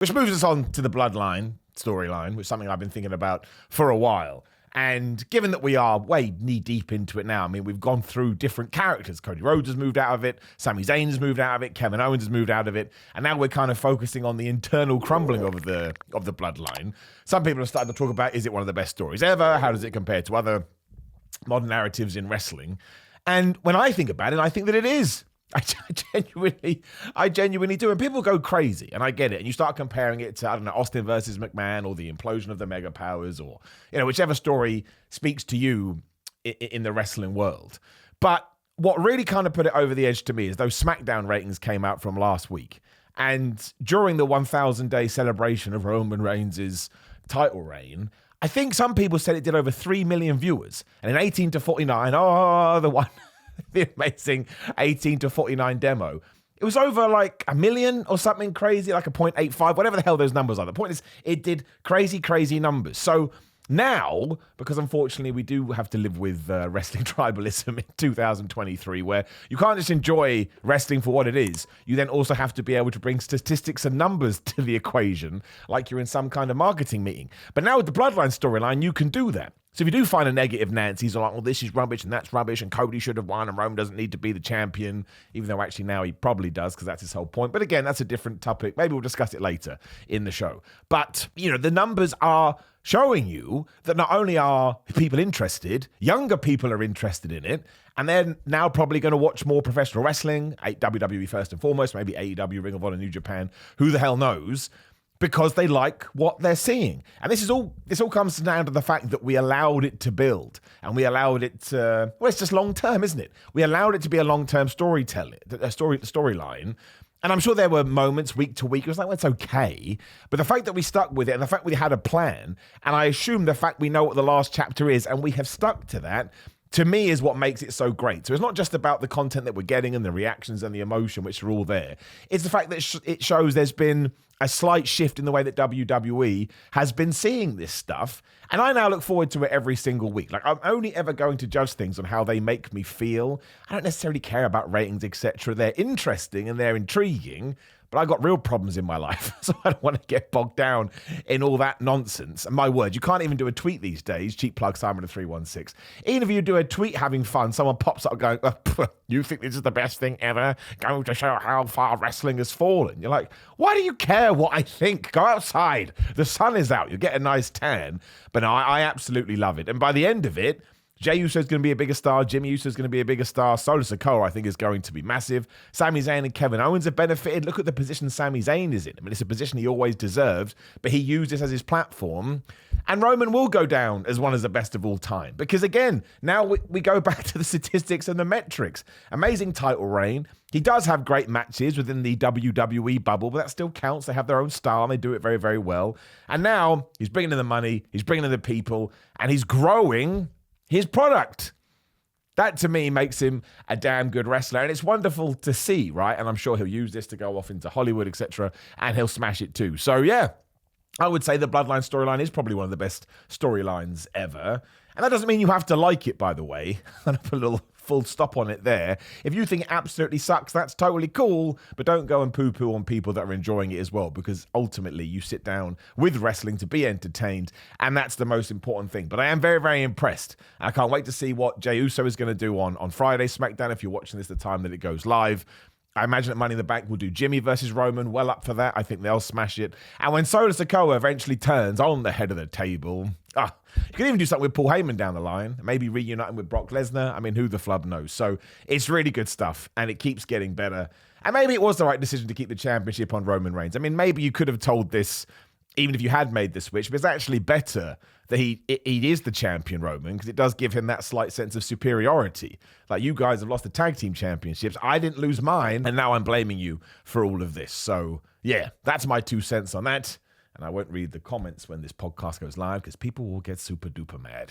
Which moves us on to the Bloodline storyline, which is something I've been thinking about for a while. And given that we are way knee-deep into it now, I mean, we've gone through different characters. Cody Rhodes has moved out of it. Sami Zayn has moved out of it. Kevin Owens has moved out of it. And now we're kind of focusing on the internal crumbling of the Bloodline. Some people have started to talk about, is it one of the best stories ever? How does it compare to other modern narratives in wrestling? And when I think about it, I think that it is. I genuinely do. And people go crazy, and I get it. And you start comparing it to, I don't know, Austin versus McMahon or the implosion of the Mega Powers or, whichever story speaks to you in the wrestling world. But what really kind of put it over the edge to me is those SmackDown ratings came out from last week. And during the 1,000-day celebration of Roman Reigns' title reign, I think some people said it did over 3 million viewers. And in 18 to 49, the amazing 18 to 49 demo. It was over like 1 million or something crazy, like a 0.85, whatever the hell those numbers are. The point is, it did crazy, crazy numbers. So now, because unfortunately we do have to live with wrestling tribalism in 2023, where you can't just enjoy wrestling for what it is, you then also have to be able to bring statistics and numbers to the equation, like you're in some kind of marketing meeting. But now with the Bloodline storyline, you can do that. So if you do find a negative Nancy's like, well, this is rubbish and that's rubbish and Cody should have won and Roman doesn't need to be the champion, even though actually now he probably does because that's his whole point. But again, that's a different topic. Maybe we'll discuss it later in the show. But, the numbers are showing you that not only are people interested, younger people are interested in it, and they're now probably going to watch more professional wrestling, WWE first and foremost, maybe AEW, Ring of Honor, New Japan, who the hell knows, because they like what they're seeing. And this all comes down to the fact that we allowed it to build. And we allowed it to, it's just long-term, isn't it? We allowed it to be a long-term storyline. And I'm sure there were moments week to week, it was like, well, it's okay. But the fact that we stuck with it and the fact we had a plan, and I assume the fact we know what the last chapter is and we have stuck to that, to me is what makes it so great. So it's not just about the content that we're getting and the reactions and the emotion, which are all there. It's the fact that it shows there's been a slight shift in the way that WWE has been seeing this stuff. And I now look forward to it every single week. Like, I'm only ever going to judge things on how they make me feel. I don't necessarily care about ratings, etc. They're interesting and they're intriguing, but I got real problems in my life, so I don't want to get bogged down in all that nonsense. And my word, you can't even do a tweet these days. Cheap plug, Simon of 316. Even if you do a tweet having fun, someone pops up going, you think this is the best thing ever? Going to show how far wrestling has fallen. You're like, why do you care what I think? Go outside. The sun is out. You get a nice tan. But no, I absolutely love it. And by the end of it, Jey Uso is going to be a bigger star. Jimmy Uso is going to be a bigger star. Solo Sikoa, I think, is going to be massive. Sami Zayn and Kevin Owens have benefited. Look at the position Sami Zayn is in. I mean, it's a position he always deserved, but he used this as his platform. And Roman will go down as one of the best of all time. Because again, now we go back to the statistics and the metrics. Amazing title reign. He does have great matches within the WWE bubble, but that still counts. They have their own style, and they do it very, very well. And now he's bringing in the money, he's bringing in the people, and he's growing his product. That, to me, makes him a damn good wrestler. And it's wonderful to see, right? And I'm sure he'll use this to go off into Hollywood, etc. And he'll smash it too. So, yeah, I would say the Bloodline storyline is probably one of the best storylines ever. And that doesn't mean you have to like it, by the way. I'm going to put a little full stop on it there. If you think it absolutely sucks, that's totally cool, but don't go and poo-poo on people that are enjoying it as well, because ultimately you sit down with wrestling to be entertained, and that's the most important thing. But I am very, very impressed. I can't wait to see what Jey Uso is going to do on Friday SmackDown, if you're watching this the time that it goes live. I imagine that Money in the Bank will do Jimmy versus Roman. Well up for that. I think they'll smash it. And when Solo Sikoa eventually turns on the head of the table, you can even do something with Paul Heyman down the line. Maybe reuniting with Brock Lesnar. I mean, who the flub knows? So it's really good stuff, and it keeps getting better. And maybe it was the right decision to keep the championship on Roman Reigns. I mean, maybe you could have told this even if you had made the switch, but it's actually better that he is the champion, Roman, because it does give him that slight sense of superiority. Like, you guys have lost the tag team championships. I didn't lose mine, and now I'm blaming you for all of this. So, yeah, that's my 2 cents on that. And I won't read the comments when this podcast goes live because people will get super duper mad.